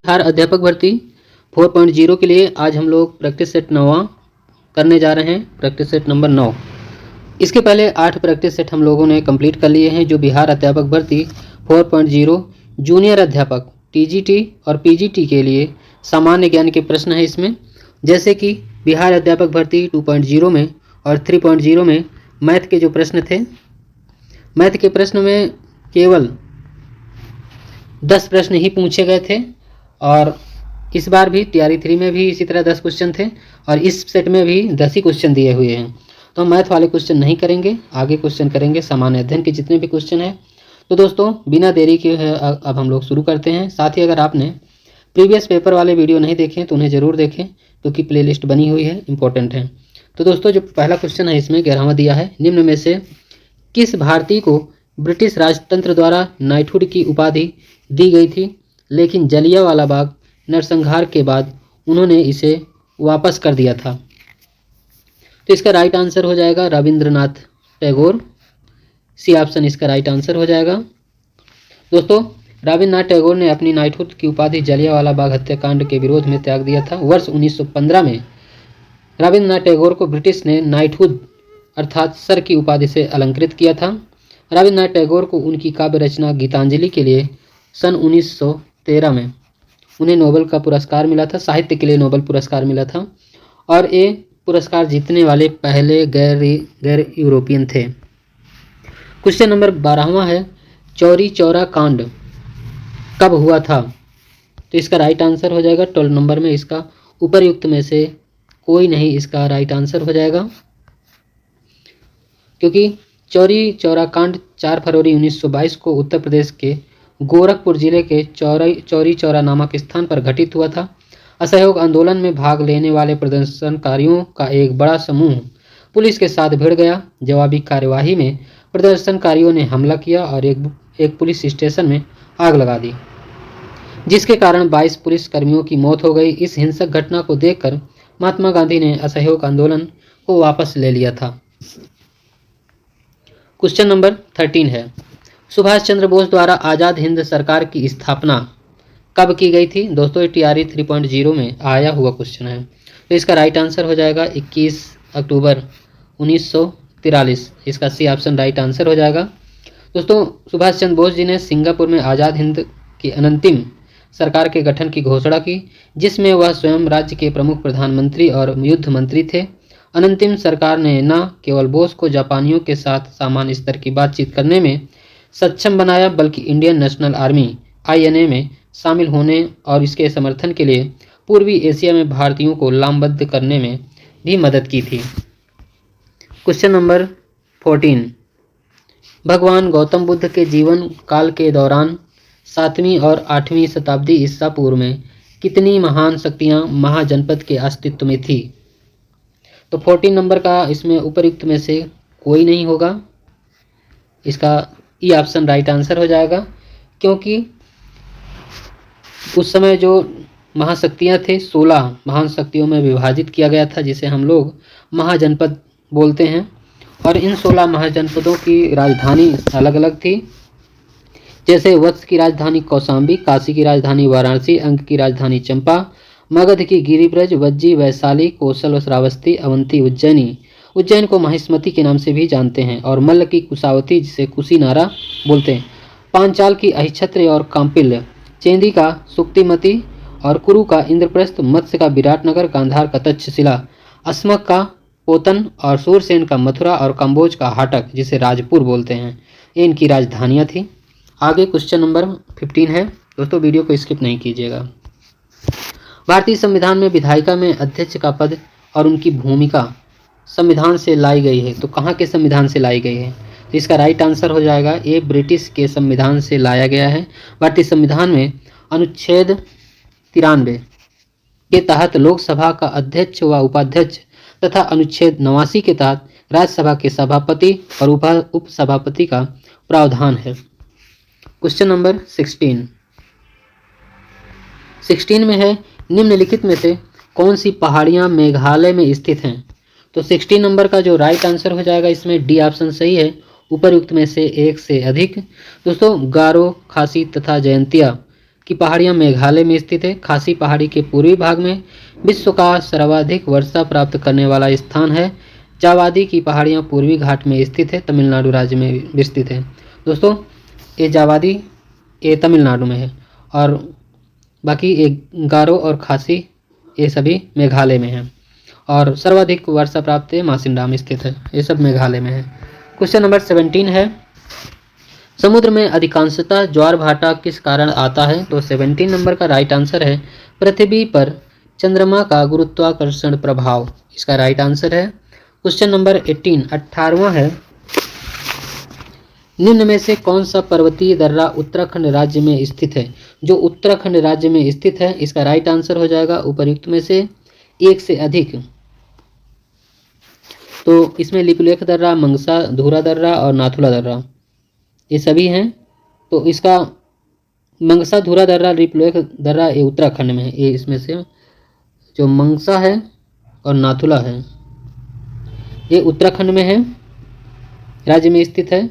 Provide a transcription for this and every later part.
बिहार अध्यापक भर्ती 4.0 के लिए आज हम लोग प्रैक्टिस सेट 9वां करने जा रहे हैं। Practice set number 9। इसके पहले 8 प्रैक्टिस सेट हम लोगों ने कंप्लीट कर लिए हैं। जो बिहार अध्यापक भर्ती 4.0 जूनियर अध्यापक टीजीटी और पीजीटी के लिए सामान्य ज्ञान के प्रश्न हैं इसमें। जैसे कि बिहार अध्यापक भर्ती 2.0 में और 3.0 में मैथ के जो प्रश्न थे, मैथ के प्रश्न में केवल 10 प्रश्न ही पूछे गए थे और इस बार भी तैयारी 3 में भी इसी तरह 10 क्वेश्चन थे और इस सेट में भी 10 ही क्वेश्चन दिए हुए हैं। तो हम मैथ वाले क्वेश्चन नहीं करेंगे, आगे क्वेश्चन करेंगे सामान्य अध्ययन के जितने भी क्वेश्चन हैं। तो दोस्तों बिना देरी के अब हम लोग शुरू करते हैं। साथ ही अगर आपने प्रीवियस पेपर वाले वीडियो नहीं देखे तो उन्हें ज़रूर देखें क्योंकि प्लेलिस्ट बनी हुई है, इंपॉर्टेंट है। तो दोस्तों जो पहला क्वेश्चन है इसमें 11वां दिया है, निम्न में से किस भारतीय को ब्रिटिश राजतंत्र द्वारा नाइटहुड की उपाधि दी गई थी, लेकिन जलियांवाला बाग नरसंहार के बाद उन्होंने इसे वापस कर दिया था? तो इसका राइट आंसर हो जाएगा रविंद्रनाथ टैगोर। सी ऑप्शन इसका राइट आंसर हो जाएगा। दोस्तों रविंद्रनाथ टैगोर ने अपनी नाइटहुड की उपाधि जलियांवाला बाग हत्याकांड के विरोध में त्याग दिया था। वर्ष 1915 में रविंद्रनाथ टैगोर को ब्रिटिश ने नाइटहुड अर्थात सर की उपाधि से अलंकृत किया था। रविंद्रनाथ टैगोर को उनकी काव्य रचना गीतांजलि के लिए सन 1913 में उन्हें नोबेल का पुरस्कार मिला था, साहित्य के लिए नोबेल पुरस्कार मिला था और ये पुरस्कार जीतने वाले पहले गैर यूरोपियन थे। क्वेश्चन नंबर 12वां है, चौरी चौरा कांड कब हुआ था? तो इसका राइट आंसर हो जाएगा 12 नंबर में, इसका उपरयुक्त में से कोई नहीं इसका राइट आंसर हो जाएगा, क्योंकि चौरी चौरा कांड 4 फरवरी 1922 को उत्तर प्रदेश के गोरखपुर जिले के चौरी चौरा नामक स्थान पर घटित हुआ था। असहयोग आंदोलन में भाग लेने वाले प्रदर्शनकारियों का एक बड़ा समूह पुलिस के साथ भिड़ गया। जवाबी कार्यवाही में प्रदर्शनकारियों ने हमला किया और एक पुलिस स्टेशन में आग लगा दी, जिसके कारण 22 पुलिस कर्मियों की मौत हो गई। इस हिंसक घटना को देखकर महात्मा गांधी ने असहयोग आंदोलन को वापस ले लिया था। क्वेश्चन नंबर 13 है, सुभाष चंद्र बोस द्वारा आज़ाद हिंद सरकार की स्थापना कब की गई थी? दोस्तों ये टीआरई 3.0 में आया हुआ क्वेश्चन है। तो इसका राइट आंसर हो जाएगा 21 अक्टूबर 1943। इसका सी ऑप्शन राइट आंसर हो जाएगा। दोस्तों सुभाष चंद्र बोस जी ने सिंगापुर में आज़ाद हिंद की अंतिम सरकार के गठन की घोषणा की, जिसमें वह स्वयं राज्य के प्रमुख प्रधानमंत्री और युद्ध मंत्री थे। अंतिम सरकार ने न केवल बोस को जापानियों के साथ सामान्य स्तर की बातचीत करने में सक्षम बनाया, बल्कि इंडियन नेशनल आर्मी INA में शामिल होने और इसके समर्थन के लिए पूर्वी एशिया में भारतीयों को लामबंद करने में भी मदद की थी। क्वेश्चन नंबर 14, भगवान गौतम बुद्ध के जीवन काल के दौरान 7वीं और 8वीं शताब्दी ईसा पूर्व में कितनी महान शक्तियाँ महाजनपद के अस्तित्व में थी? तो 14 नंबर का इसमें उपयुक्त में से कोई नहीं होगा, इसका ई ऑप्शन राइट आंसर हो जाएगा, क्योंकि उस समय जो महाशक्तियाँ थे 16 महान शक्तियों में विभाजित किया गया था, जिसे हम लोग महाजनपद बोलते हैं। और इन 16 महाजनपदों की राजधानी अलग अलग थी, जैसे वत्स की राजधानी कौशाम्बी, काशी की राजधानी वाराणसी, अंक की राजधानी चंपा, मगध की गिरिब्रज, वज्जी, वैशाली, कौशल व श्रावस्ती, अवंती, उज्जैनी। उज्जैन को महिष्मती के नाम से भी जानते हैं, और मल्ल की कुशावती जिसे कुशीनारा बोलते हैं, पांचाल की अहिछत्र और कांपिल्य, चेंदी का सुक्तिमती और कुरु का इंद्रप्रस्थ, मत्स्य का विराटनगर, गांधार का तक्षशिला, अस्मक का पोतन और सूरसेन का मथुरा और कंबोज का हाटक जिसे राजपुर बोलते हैं, ये इनकी राजधानियाँ थी। आगे क्वेश्चन नंबर 15 है। दोस्तों वीडियो को स्किप नहीं कीजिएगा। भारतीय संविधान में विधायिका में अध्यक्ष का पद और उनकी भूमिका संविधान से लाई गई है, तो कहाँ के संविधान से लाई गई है? तो इसका राइट आंसर हो जाएगा ये ब्रिटिश के संविधान से लाया गया है। भारतीय संविधान में अनुच्छेद 93 के तहत लोकसभा का अध्यक्ष व उपाध्यक्ष तथा अनुच्छेद 89 के तहत राज्यसभा के सभापति और उपसभापति का प्रावधान है। क्वेश्चन नंबर 16 में है, निम्नलिखित में से कौन सी पहाड़ियाँ मेघालय में स्थित हैं? तो 16 नंबर का जो राइट आंसर हो जाएगा इसमें डी ऑप्शन सही है, उपरयुक्त में से एक से अधिक। दोस्तों गारो, खासी तथा जयंतिया की पहाड़ियाँ मेघालय में स्थित है। खासी पहाड़ी के पूर्वी भाग में विश्व का सर्वाधिक वर्षा प्राप्त करने वाला स्थान है। जावादी की पहाड़ियाँ पूर्वी घाट में स्थित है, तमिलनाडु राज्य में विस्तृत है। दोस्तों ये जावादी ये तमिलनाडु में है और बाकी ये गारो और खासी ये सभी मेघालय में है और सर्वाधिक वर्षा प्राप्त है मासिनराम स्थित है, ये सब मेघालय में है। क्वेश्चन नंबर 17 है, समुद्र में अधिकांशतः ज्वार भाटा किस कारण आता है? तो 17 नंबर का राइट आंसर है पृथ्वी पर चंद्रमा का गुरुत्वाकर्षण प्रभाव, इसका राइट आंसर है। क्वेश्चन नंबर 18वां है, निम्न में से कौन सा पर्वतीय दर्रा उत्तराखंड राज्य में स्थित है? जो उत्तराखंड राज्य में स्थित है इसका राइट आंसर हो जाएगा उपर्युक्त में से एक से अधिक। तो इसमें लिपुलेख दर्रा, मंगसा धुरा दर्रा और नाथुला दर्रा ये सभी हैं। तो इसका मंगसा धुरा दर्रा, लिपुलेख दर्रा ये उत्तराखंड में है। ये इसमें से जो मंगसा है और नाथुला है ये उत्तराखंड में है, राज्य में स्थित है।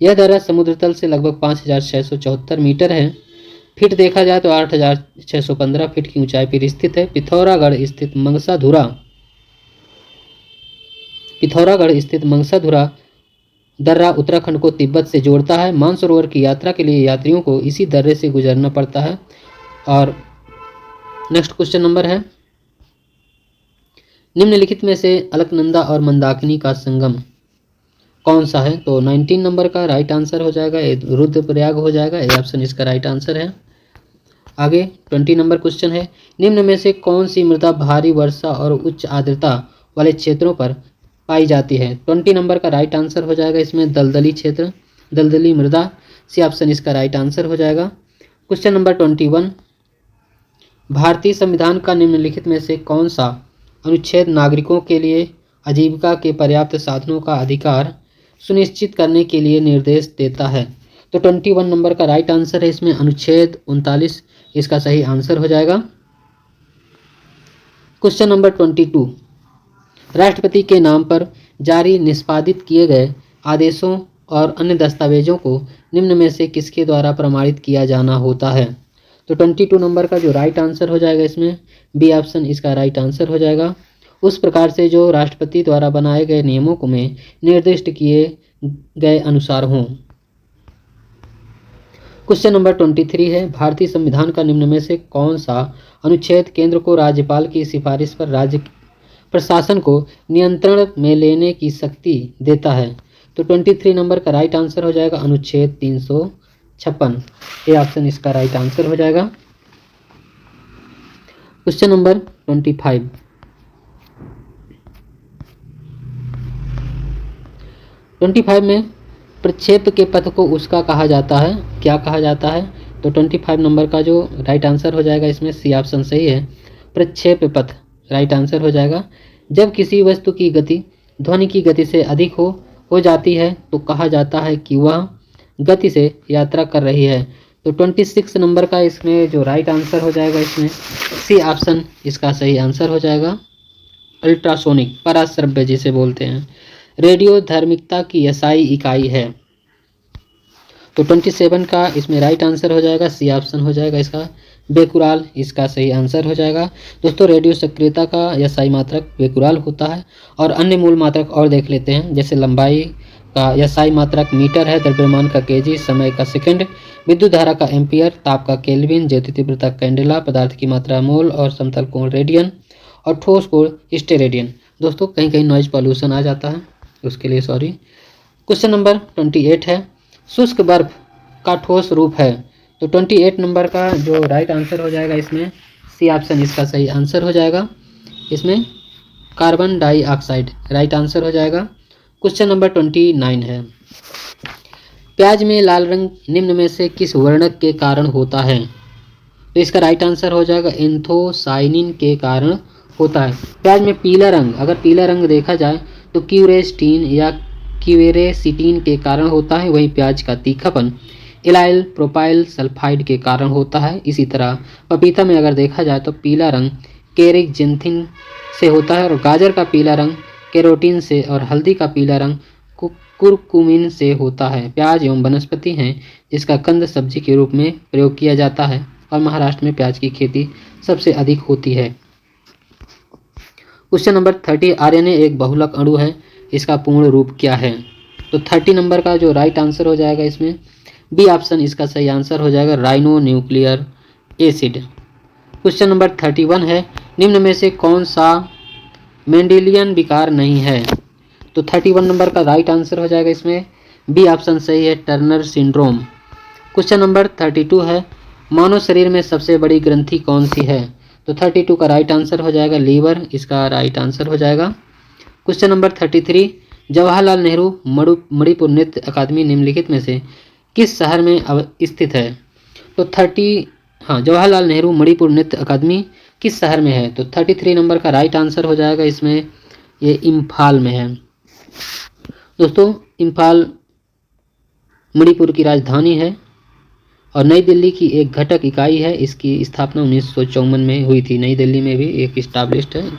यह दर्रा समुद्र तल से लगभग 5674 मीटर है। फीट देखा जाए तो 8615 फीट की ऊंचाई पर स्थित है। पिथौरागढ़ स्थित मंगसा धुरा दर्रा उत्तराखंड को तिब्बत से जोड़ता है। मानसरोवर की यात्रा के लिए यात्रियों को इसी दर्रे से गुजरना पड़ता है। और नेक्स्ट क्वेश्चन नंबर है, निम्नलिखित में से अलकनंदा और मंदाकिनी का संगम कौन सा है? तो 19 नंबर का राइट आंसर हो जाएगा ये रुद्रप्रयाग हो जाएगा, ये ऑप्शन इसका राइट आंसर है। आगे 20 नंबर क्वेश्चन है, निम्न में से कौन सी मृदा भारी वर्षा और उच्च आर्द्रता वाले क्षेत्रों पर पाई जाती है? 20 नंबर का राइट आंसर हो जाएगा इसमें दलदली क्षेत्र, दलदली मृदा, सी ऑप्शन इसका राइट आंसर हो जाएगा। क्वेश्चन नंबर 21, भारतीय संविधान का निम्नलिखित में से कौन सा अनुच्छेद नागरिकों के लिए आजीविका के पर्याप्त साधनों का अधिकार सुनिश्चित करने के लिए निर्देश देता है? तो 21 नंबर का राइट आंसर है इसमें अनुच्छेद 39 इसका सही आंसर हो जाएगा। क्वेश्चन नंबर 22, राष्ट्रपति के नाम पर जारी निष्पादित किए गए आदेशों और अन्य दस्तावेजों को निम्न में से किसके द्वारा प्रमाणित किया जाना होता है? तो 22 नंबर का जो राइट आंसर हो जाएगा इसमें बी ऑप्शन इसका राइट आंसर हो जाएगा। उस प्रकार से जो राष्ट्रपति द्वारा बनाए गए नियमों को में निर्दिष्ट किए गए अनुसार हों। क्वेश्चन नंबर 23 है, भारतीय संविधान का निम्न में से कौन सा अनुच्छेद केंद्र को राज्यपाल की सिफारिश पर राज्य प्रशासन को नियंत्रण में लेने की शक्ति देता है? तो 23 नंबर का राइट आंसर हो जाएगा अनुच्छेद 356, ये ऑप्शन इसका राइट आंसर हो जाएगा। क्वेश्चन नंबर 25 में प्रक्षेप के पथ को उसका कहा जाता है, क्या कहा जाता है? तो 25 नंबर का जो राइट आंसर हो जाएगा इसमें सी ऑप्शन सही है, प्रक्षेप पथ राइट आंसर हो जाएगा। जब किसी वस्तु की गति ध्वनि की गति से अधिक हो जाती है तो कहा जाता है कि वह गति से यात्रा कर रही है। तो 26 नंबर का इसमें जो राइट आंसर हो जाएगा इसमें सी ऑप्शन इसका सही आंसर हो जाएगा, अल्ट्रासोनिक पराश्रव्य जिसे बोलते हैं। रेडियो धार्मिकता की एसआई इकाई है। तो 27 का इसमें राइट आंसर हो जाएगा, सी ऑप्शन हो जाएगा इसका बेकुराल इसका सही आंसर हो जाएगा। दोस्तों रेडियो सक्रियता का एसआई मात्रक बेकुराल होता है और अन्य मूल मात्रक और देख लेते हैं, जैसे लंबाई का एसआई मात्रक मीटर है, द्रव्यमान का केजी, समय का सेकंड, विद्युत धारा का एम्पियर, ताप का केल्विन, ज्योति तीव्रता कैंडेला, पदार्थ की मात्रा मोल और समतल कोण रेडियन और ठोस कोण स्टेरेडियन। दोस्तों कहीं कहीं नॉइज पॉल्यूशन आ जाता है, उसके लिए सॉरी। क्वेश्चन नंबर 28 है, शुष्क बर्फ का ठोस रूप है। तो 28 नंबर का जो राइट आंसर हो जाएगा इसमें सी ऑप्शन इसका सही आंसर हो जाएगा, इसमें कार्बन डाइऑक्साइड राइट आंसर हो जाएगा। क्वेश्चन नंबर 29 है, प्याज में लाल रंग निम्न में से किस वर्णक के कारण होता है? तो इसका राइट आंसर हो जाएगा एंथोसाइनिन के कारण होता है। प्याज में पीला रंग, अगर पीला रंग देखा जाए तो क्यूरेस्टीन या क्यूरेसिटीन के कारण होता है, वहीं प्याज का तीखापन इलाइल प्रोपाइल सल्फाइड के कारण होता है। इसी तरह पपीता में अगर देखा जाए तो पीला रंग केरिकजेंथिन से होता है और गाजर का पीला रंग कैरोटीन से और हल्दी का पीला रंग कुरकुमिन से होता है। प्याज एवं वनस्पति हैं जिसका कंद सब्जी के रूप में प्रयोग किया जाता है और महाराष्ट्र में प्याज की खेती सबसे अधिक होती है। क्वेश्चन नंबर 30, आरएनए एक बहुलक अणु है, इसका पूर्ण रूप क्या है? तो 30 नंबर का जो राइट आंसर हो जाएगा इसमें बी ऑप्शन इसका सही आंसर हो जाएगा, rhino nuclear acid. Question number 31 है, निम्न में से कौन सा मेंडेलियन विकार नहीं है? तो 31 नंबर का राइट आंसर हो जाएगा इसमें बी ऑप्शन सही है, टर्नर सिंड्रोम। क्वेश्चन नंबर 32 है, मानव शरीर में सबसे बड़ी ग्रंथि कौन सी है? तो 32 का राइट आंसर हो जाएगा लीवर, इसका राइट आंसर हो जाएगा। क्वेश्चन नंबर 33, जवाहरलाल नेहरू मणिपुर नृत्य अकादमी निम्नलिखित में से किस शहर में स्थित है? तो जवाहरलाल नेहरू मणिपुर नृत्य अकादमी किस शहर में है? तो 33 नंबर का राइट आंसर हो जाएगा इसमें ये इम्फाल में है। दोस्तों इम्फाल मणिपुर की राजधानी है और नई दिल्ली की एक घटक इकाई है। इसकी स्थापना 1954 में हुई थी, नई दिल्ली में भी एक इस्टाब्लिश्ड है।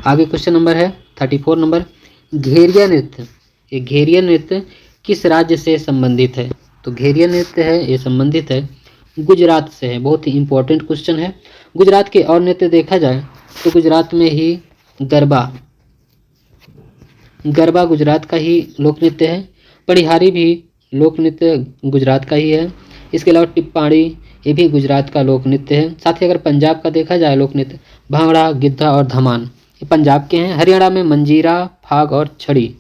आगे क्वेश्चन नंबर है 34 नंबर, घेरिया नृत्य, ये घेरिया नृत्य किस राज्य से संबंधित है? तो घेरिया नृत्य है ये संबंधित है गुजरात से है। बहुत ही इंपॉर्टेंट क्वेश्चन है। गुजरात के और नृत्य देखा जाए तो गुजरात में ही गरबा गुजरात का ही लोक नृत्य है। पढ़िहारी भी लोक नृत्य गुजरात का ही है। इसके अलावा टिप्पाणी ये भी गुजरात का लोक नृत्य है। साथ ही अगर पंजाब का देखा जाए लोक नृत्य, भांगड़ा, गिद्धा और धमान ये पंजाब के हैं। हरियाणा में मंजीरा, फाग और छड़ी।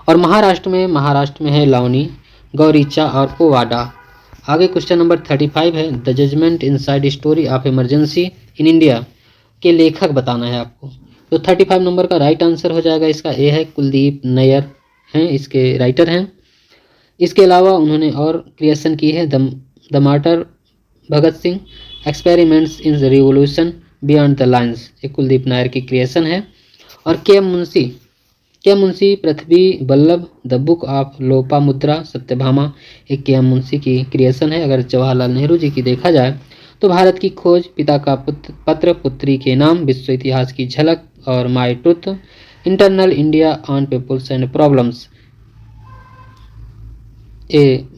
और महाराष्ट्र में है लावनी, गौरीचा और पोवाडा। आगे क्वेश्चन नंबर 35 है, the judgement inside story of emergency in India के लेखक बताना है आपको। तो 35 नंबर का राइट आंसर हो जाएगा इसका ए है, कुलदीप नैयर हैं इसके राइटर हैं। इसके अलावा उन्होंने और क्रिएशन की है, the martyr Bhagat Singh, experiments in revolution beyond the lines, ये कुलदीप नायर की क्रिएशन है। और K Munshi Prithvi Vallabh, the book of Lopamudra Satyabhama एक के मुंशी की क्रिएशन है। अगर जवाहरलाल नेहरू जी की देखा जाए तो भारत की खोज, पिता का पत्र, पुत्री के नाम, विश्व इतिहास की झलक और my truth, internal India on peoples and problems,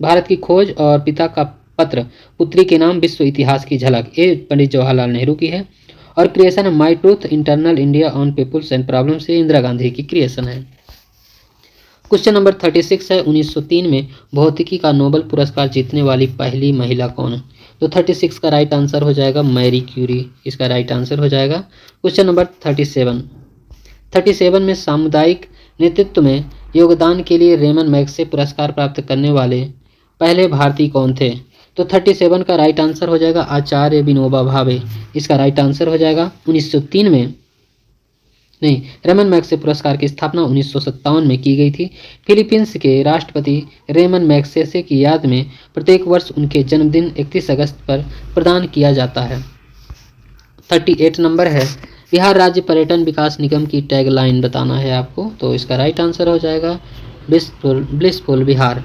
Bharat की खोज और पिता का पत्र, पुत्री के नाम, विश्व इतिहास की झलक, ये पंडित जवाहरलाल नेहरू की है। और creation my truth, internal India on peoples and problem से इंदिरा गांधी की क्रिएशन है। क्वेश्चन नंबर 36 है, 1903 में भौतिकी का नोबेल पुरस्कार जीतने वाली पहली महिला कौन है? तो 36 का राइट आंसर हो जाएगा मैरी क्यूरी, इसका राइट आंसर हो जाएगा। क्वेश्चन नंबर 37 में सामुदायिक नेतृत्व में योगदान के लिए रेमन मैग्सेसे पुरस्कार प्राप्त करने वाले पहले भारतीय कौन थे? तो 37 का राइट आंसर हो जाएगा आचार्य विनोबा भावे, इसका राइट आंसर हो जाएगा। 1903 में नहीं, रेमन मैग्सेसे पुरस्कार की स्थापना 1957 में की गई थी। फिलीपींस के राष्ट्रपति रेमन मैग्सेसे की याद में प्रत्येक वर्ष उनके जन्मदिन 31 अगस्त पर प्रदान किया जाता है। 38 नंबर है, बिहार राज्य पर्यटन विकास निगम की टैगलाइन बताना है आपको। तो इसका राइट आंसर हो जाएगा ब्लिसफुल बिहार।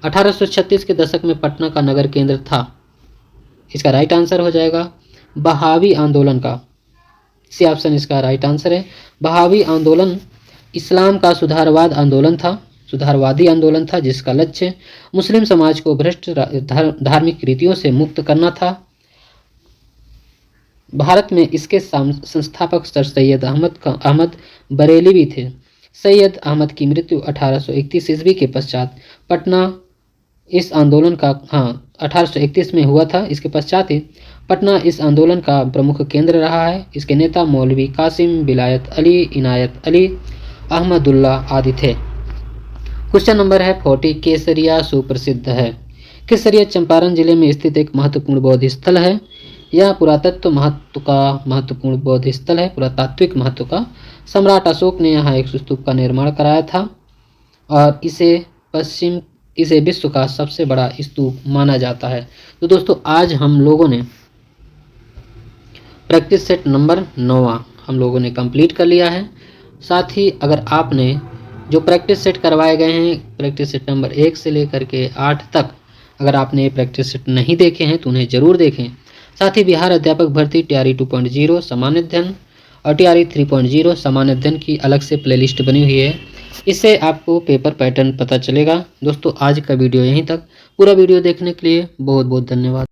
1836 के दशक में पटना का नगर केंद्र था, इसका राइट आंसर हो जाएगा बहावी आंदोलन का, सी ऑप्शन इसका राइट आंसर है। बहावी आंदोलन इस्लाम का सुधारवादी आंदोलन था जिसका लक्ष्य मुस्लिम समाज को भ्रष्ट धार्मिक रीतियों से मुक्त करना था। भारत में इसके संस्थापक सर सैयद अहमद बरेली भी थे। सैयद अहमद की मृत्यु 1831 ईस्वी के पश्चात पटना इस आंदोलन का 1831 में हुआ था। इसके पश्चात ही पटना इस आंदोलन का प्रमुख केंद्र रहा है। इसके नेता मौलवी कासिम, विलायत अली, इनायत अली, अहमदुल्ला आदि थे। क्वेश्चन नंबर है 40, केसरिया सुप्रसिद्ध है। केसरिया चंपारण जिले में स्थित एक महत्वपूर्ण बौद्ध स्थल है। यह पुरातत्व महत्वपूर्ण बौद्ध स्थल है, पुरातात्विक महत्व का। सम्राट अशोक ने यहाँ एक स्तूप का निर्माण कराया था और इसे विश्व का सबसे बड़ा स्तूप माना जाता है। तो दोस्तों आज हम लोगों ने प्रैक्टिस सेट नंबर 9 हम लोगों ने कंप्लीट कर लिया है। साथ ही अगर आपने जो प्रैक्टिस सेट करवाए गए हैं प्रैक्टिस सेट नंबर 1 से लेकर के 8 तक, अगर आपने प्रैक्टिस सेट नहीं देखे हैं तो उन्हें जरूर देखें। साथ ही बिहार अध्यापक भर्ती TRE 2.0 सामान्य अध्ययन और TRE 3.0 सामान्य अध्ययन की अलग से प्लेलिस्ट बनी हुई है, इससे आपको पेपर पैटर्न पता चलेगा। दोस्तों आज का वीडियो यहीं तक। पूरा वीडियो देखने के लिए बहुत बहुत धन्यवाद।